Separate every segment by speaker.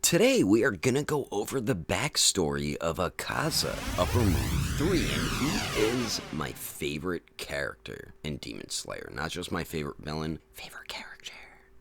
Speaker 1: Today we are gonna go over the backstory of Akaza Upper Moon 3, and he is my favorite character in Demon Slayer. Not just my favorite villain, favorite character.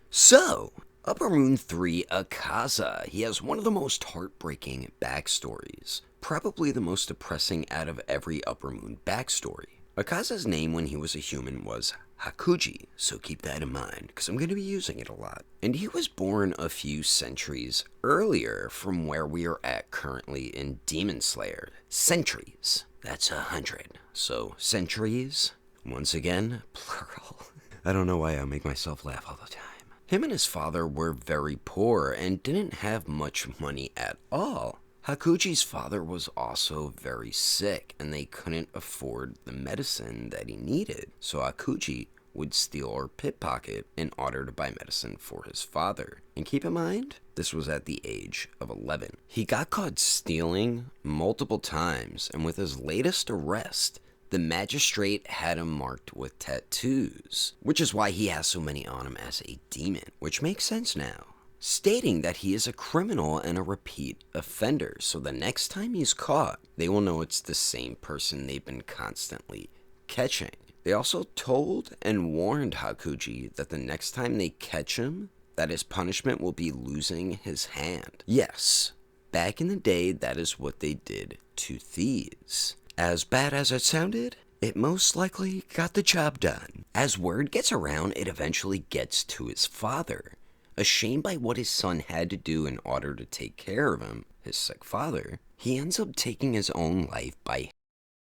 Speaker 1: So, Upper Moon 3 Akaza, he has one of the most heartbreaking backstories. Probably the most depressing out of every Upper Moon backstory. Akaza's name when he was a human was Hakuji, so keep that in mind, because I'm going to be using it a lot. And he was born a few centuries earlier from where we are at currently in Demon Slayer. Centuries. That's 100. So, centuries, once again, plural. I don't know why I make myself laugh all the time. Him and his father were very poor and didn't have much money at all. Hakuji's father was also very sick, and they couldn't afford the medicine that he needed, so Hakuji would steal or pickpocket in order to buy medicine for his father. And keep in mind, this was at the age of 11. He got caught stealing multiple times, and with his latest arrest, the magistrate had him marked with tattoos, which is why he has so many on him as a demon, which makes sense now, stating that he is a criminal and a repeat offender, so the next time he's caught, they will know it's the same person they've been constantly catching. They also told and warned Hakuji that the next time they catch him, that his punishment will be losing his hand. Yes, back in the day, that is what they did to thieves. As bad as it sounded, it most likely got the job done. As word gets around, it eventually gets to his father. Ashamed by what his son had to do in order to take care of him, his sick father, he ends up taking his own life by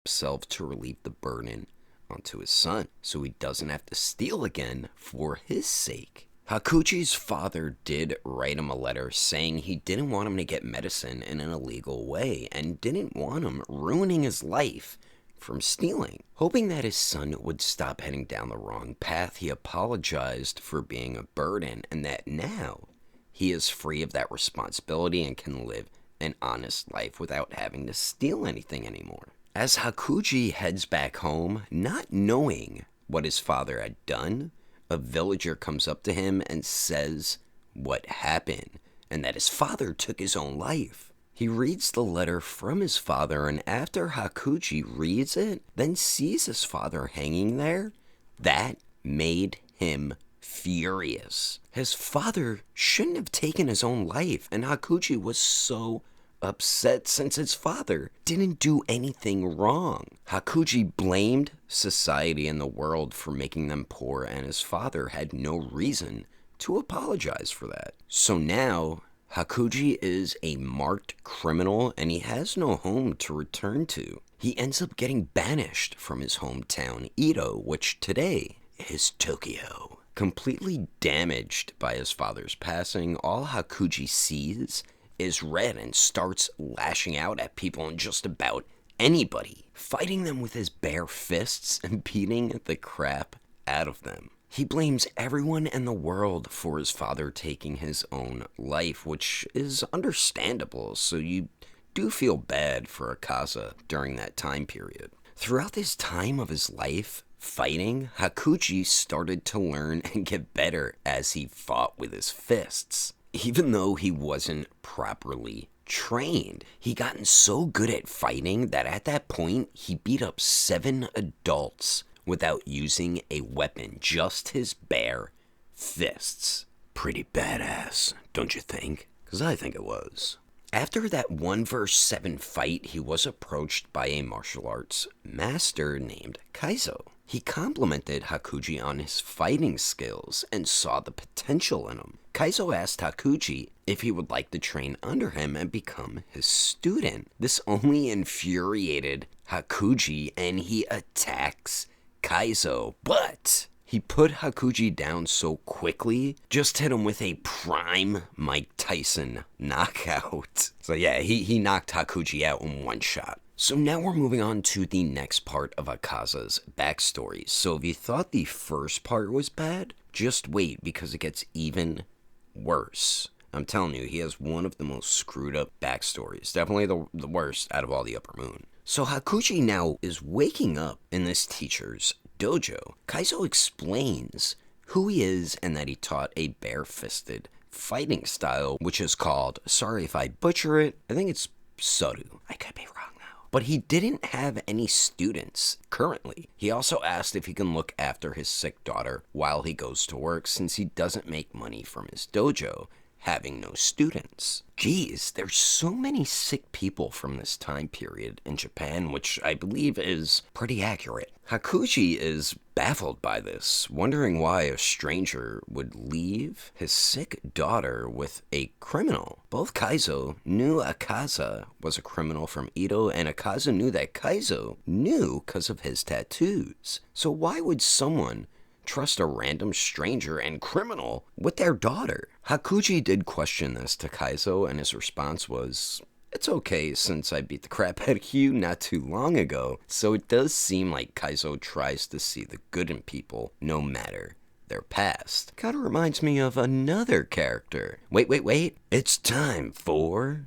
Speaker 1: himself to relieve the burden onto his son, so he doesn't have to steal again for his sake. Hakuji's father did write him a letter saying he didn't want him to get medicine in an illegal way and didn't want him ruining his life from stealing. Hoping that his son would stop heading down the wrong path, he apologized for being a burden and that now he is free of that responsibility and can live an honest life without having to steal anything anymore. As Hakuji heads back home, not knowing what his father had done, a villager comes up to him and says what happened and that his father took his own life. He reads the letter from his father, and after Hakuji reads it, then sees his father hanging there, that made him furious. His father shouldn't have taken his own life, and Hakuji was so upset since his father didn't do anything wrong. Hakuji blamed society and the world for making them poor, and his father had no reason to apologize for that. So now, Hakuji is a marked criminal and he has no home to return to. He ends up getting banished from his hometown, Edo, which today is Tokyo. Completely damaged by his father's passing, all Hakuji sees is red and starts lashing out at people and just about anybody, fighting them with his bare fists and beating the crap out of them. He blames everyone in the world for his father taking his own life, which is understandable, so you do feel bad for Akaza during that time period. Throughout this time of his life fighting, Hakuji started to learn and get better as he fought with his fists. Even though he wasn't properly trained, he gotten so good at fighting that at that point, he beat up 7 adults without using a weapon, just his bare fists. Pretty badass, don't you think? Because I think it was. After that 1v7 fight, he was approached by a martial arts master named Kaizo. He complimented Hakuji on his fighting skills and saw the potential in him. Kaizo asked Hakuji if he would like to train under him and become his student. This only infuriated Hakuji and he attacks Kaizo, but he put Hakuji down so quickly, just hit him with a prime Mike Tyson knockout. So yeah, he knocked Hakuji out in one shot. So now we're moving on to the next part of Akaza's backstory. So if you thought the first part was bad, just wait because it gets even worse. I'm telling you, he has one of the most screwed up backstories. Definitely the worst out of all the Upper Moon. So Hakuji now is waking up in this teacher's dojo. Kaizo explains who he is and that he taught a bare-fisted fighting style, which is called, sorry if I butcher it, I think it's Soru. I could be wrong though. But he didn't have any students currently. He also asked if he can look after his sick daughter while he goes to work, since he doesn't make money from his dojo, having no students. Geez, there's so many sick people from this time period in Japan, which I believe is pretty accurate. Hakuji is baffled by this, wondering why a stranger would leave his sick daughter with a criminal. Both Kaizo knew Akaza was a criminal from Edo, and Akaza knew that Kaizo knew because of his tattoos. So why would someone trust a random stranger and criminal with their daughter? Hakuji did question this to Kaizo, and his response was, it's okay since I beat the crap out of you not too long ago. So it does seem like Kaizo tries to see the good in people no matter their past. Kinda reminds me of another character. Wait. It's time for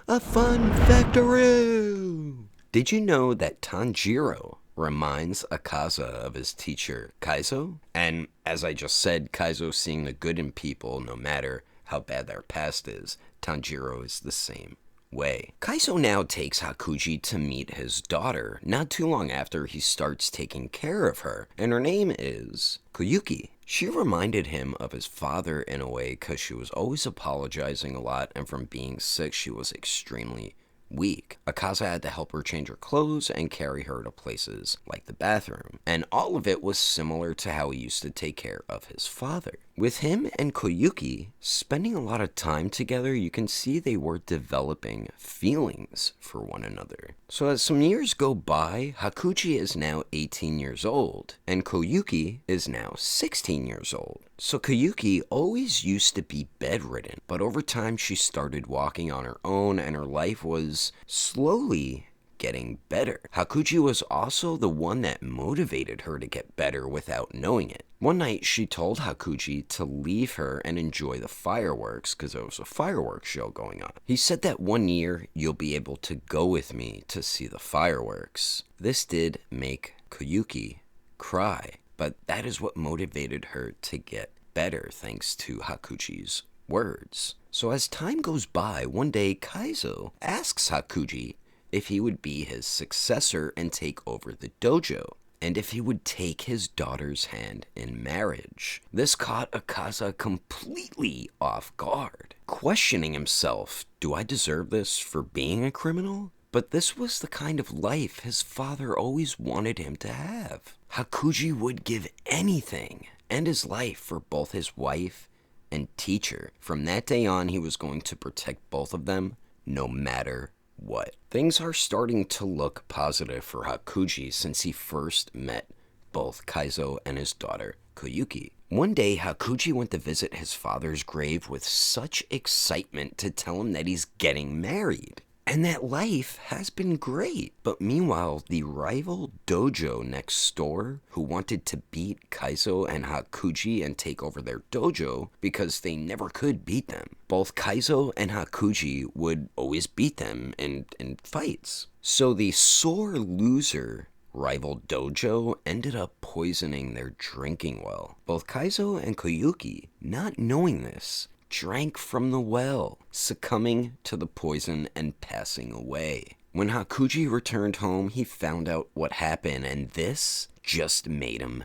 Speaker 1: a fun factoroo! Did you know that Tanjiro reminds Akaza of his teacher, Kaizo? And as I just said, Kaizo seeing the good in people no matter how bad their past is, Tanjiro is the same way. Kaizo now takes Hakuji to meet his daughter, not too long after he starts taking care of her, and her name is Koyuki. She reminded him of his father in a way because she was always apologizing a lot, and from being sick she was extremely weak. Akaza had to help her change her clothes and carry her to places like the bathroom, and all of it was similar to how he used to take care of his father. With him and Koyuki spending a lot of time together, you can see they were developing feelings for one another. So as some years go by, Hakuji is now 18 years old, and Koyuki is now 16 years old. So Koyuki always used to be bedridden, but over time she started walking on her own, and her life was slowly getting better. Hakuji was also the one that motivated her to get better without knowing it. One night, she told Hakuji to leave her and enjoy the fireworks because there was a fireworks show going on. He said that one year, you'll be able to go with me to see the fireworks. This did make Koyuki cry, but that is what motivated her to get better thanks to Hakuji's words. So as time goes by, one day Kaizo asks Hakuji if he would be his successor and take over the dojo, and if he would take his daughter's hand in marriage. This caught Akaza completely off guard, questioning himself, do I deserve this for being a criminal? But this was the kind of life his father always wanted him to have. Hakuji would give anything and his life for both his wife and teacher. From that day on, he was going to protect both of them no matter what. Things are starting to look positive for Hakuji since he first met both Kaizo and his daughter Koyuki. One day, Hakuji went to visit his father's grave with such excitement to tell him that he's getting married and that life has been great. But meanwhile, the rival dojo next door, who wanted to beat Kaizo and Hakuji and take over their dojo because they never could beat them. Both Kaizo and Hakuji would always beat them in fights. So the sore loser rival dojo ended up poisoning their drinking well. Both Kaizo and Koyuki, not knowing this, drank from the well, succumbing to the poison and passing away. When Hakuji returned home, he found out what happened, and this just made him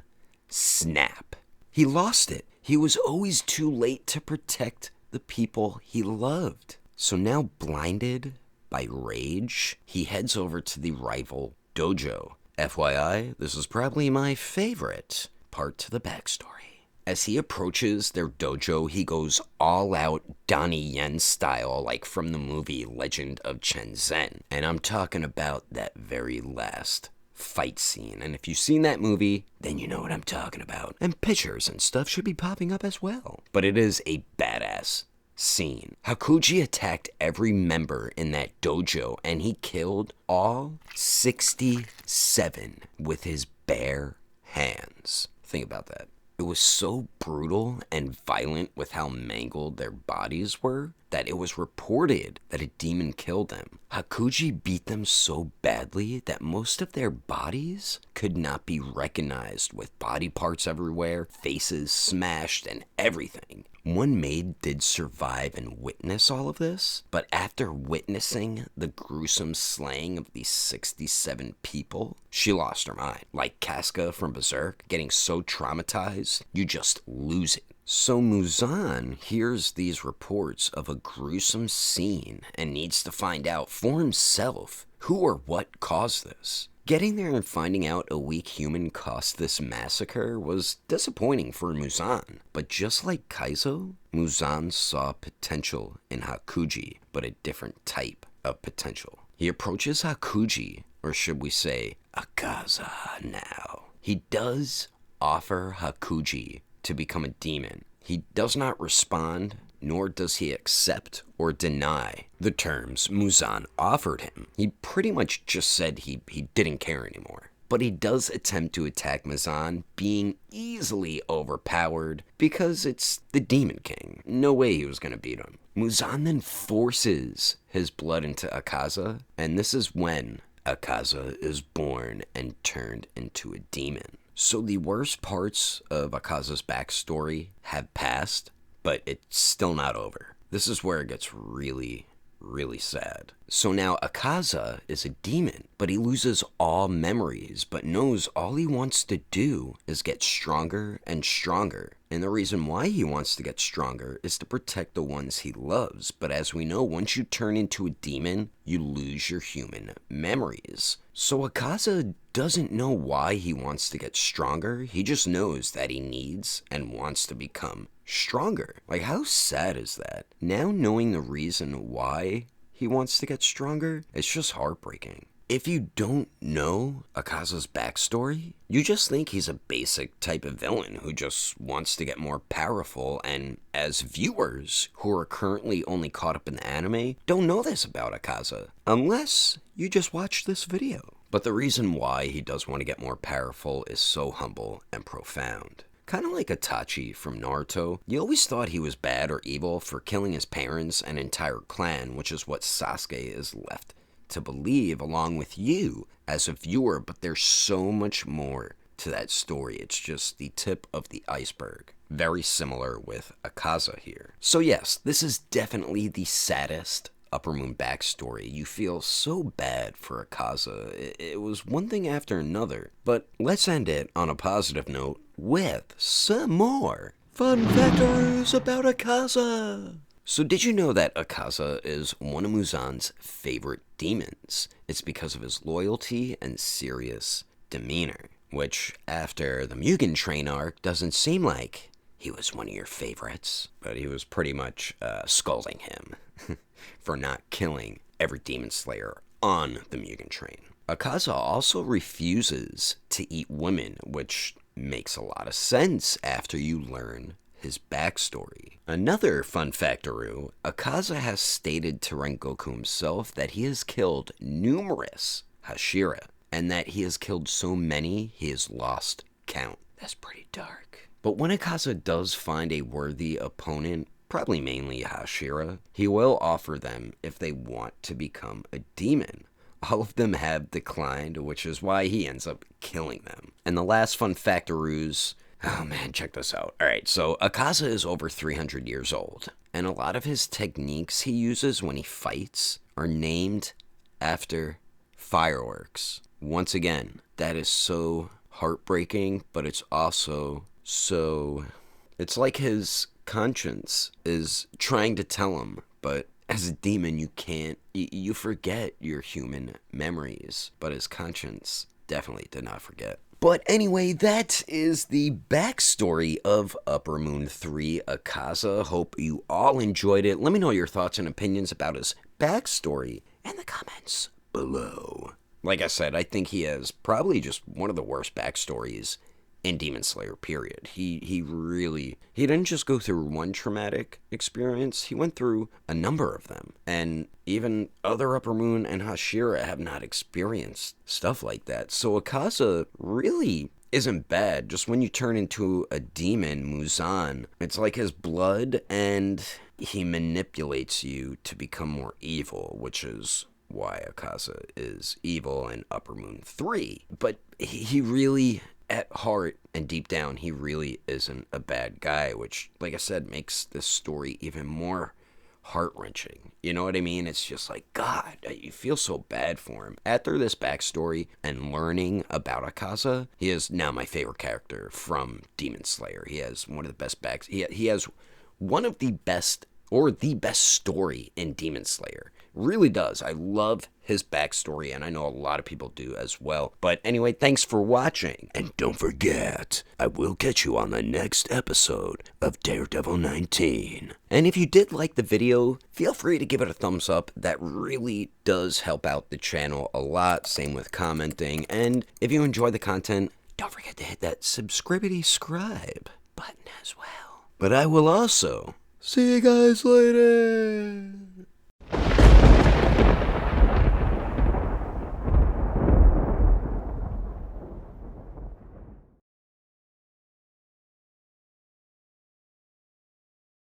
Speaker 1: snap. He lost it. He was always too late to protect the people he loved. So now, blinded by rage, he heads over to the rival dojo. FYI, this is probably my favorite part to the backstory. As he approaches their dojo, he goes all out Donnie Yen style, like from the movie Legend of Shenzhen. And I'm talking about that very last fight scene. And if you've seen that movie, then you know what I'm talking about. And pictures and stuff should be popping up as well. But it is a badass scene. Hakuji attacked every member in that dojo, and he killed all 67 with his bare hands. Think about that. It was so brutal and violent with how mangled their bodies were that it was reported that a demon killed them. Hakuji beat them so badly that most of their bodies could not be recognized, with body parts everywhere, faces smashed, and everything. One maid did survive and witness all of this, but after witnessing the gruesome slaying of these 67 people, she lost her mind. Like Casca from Berserk, getting so traumatized, you just lose it. So Muzan hears these reports of a gruesome scene and needs to find out for himself who or what caused this. Getting there and finding out a weak human caused this massacre was disappointing for Muzan, but just like Kaizo, Muzan saw potential in Hakuji, but a different type of potential. He approaches Hakuji, or should we say Akaza now. He does offer Hakuji to become a demon. He does not respond, nor does he accept or deny the terms Muzan offered him. He pretty much just said he didn't care anymore. But he does attempt to attack Muzan, being easily overpowered because it's the Demon King. No way he was going to beat him. Muzan then forces his blood into Akaza, and this is when Akaza is born and turned into a demon. So the worst parts of Akaza's backstory have passed, but it's still not over. This is where it gets really, really sad. So now Akaza is a demon, but he loses all memories, but knows all he wants to do is get stronger and stronger. And the reason why he wants to get stronger is to protect the ones he loves. But as we know, once you turn into a demon, you lose your human memories. So Akaza doesn't know why he wants to get stronger. He just knows that he needs and wants to become stronger. Like, how sad is that? Now knowing the reason why he wants to get stronger, it's just heartbreaking. If you don't know Akaza's backstory, you just think he's a basic type of villain who just wants to get more powerful, and as viewers who are currently only caught up in the anime, don't know this about Akaza, unless you just watch this video. But the reason why he does want to get more powerful is so humble and profound. Kind of like Itachi from Naruto, you always thought he was bad or evil for killing his parents and entire clan, which is what Sasuke is left to believe along with you as a viewer, but there's so much more to that story. It's just the tip of the iceberg. Very similar with Akaza here. So yes, this is definitely the saddest Upper Moon backstory. You feel so bad for Akaza. It was one thing after another, but let's end it on a positive note with some more fun factors about Akaza. So did you know that Akaza is one of Muzan's favorite demons? It's because of his loyalty and serious demeanor, which after the Mugen Train arc doesn't seem like he was one of your favorites, but he was pretty much scolding him for not killing every demon slayer on the Mugen Train. Akaza also refuses to eat women, which makes a lot of sense after you learn his backstory. Another fun factoroo, Akaza has stated to Rengoku himself that he has killed numerous Hashira, and that he has killed so many he has lost count. That's pretty dark. But when Akaza does find a worthy opponent, probably mainly Hashira, he will offer them if they want to become a demon. All of them have declined, which is why he ends up killing them. And the last fun factaroos, oh man, check this out. Alright, so Akaza is over 300 years old, and a lot of his techniques he uses when he fights are named after fireworks. Once again, that is so heartbreaking, but it's also so... It's like his conscience is trying to tell him, but as a demon you can't, you forget your human memories, but his conscience definitely did not forget. But anyway, that is the backstory of Upper Moon 3 Akaza. Hope you all enjoyed it. Let me know your thoughts and opinions about his backstory in the comments below. Like I said, I think he has probably just one of the worst backstories in Demon Slayer, period. He didn't just go through one traumatic experience, he went through a number of them. And even other Upper Moon and Hashira have not experienced stuff like that. So Akaza really isn't bad. Just when you turn into a demon, Muzan, it's like his blood and he manipulates you to become more evil, which is why Akaza is evil in Upper Moon 3. But he really, at heart and deep down, he really isn't a bad guy, which, like I said, makes this story even more heart-wrenching. You know what I mean? It's just like, God, you feel so bad for him. After this backstory and learning about Akaza, he is now my favorite character from Demon Slayer. He has one of the best he has one of the best, or the best story in Demon Slayer. Really does. I love his backstory, and I know a lot of people do as well. But anyway, thanks for watching. And don't forget, I will catch you on the next episode of Daredevil 19. And if you did like the video, feel free to give it a thumbs up. That really does help out the channel a lot. Same with commenting. And if you enjoy the content, don't forget to hit that subscribe button as well. But I will also see you guys later.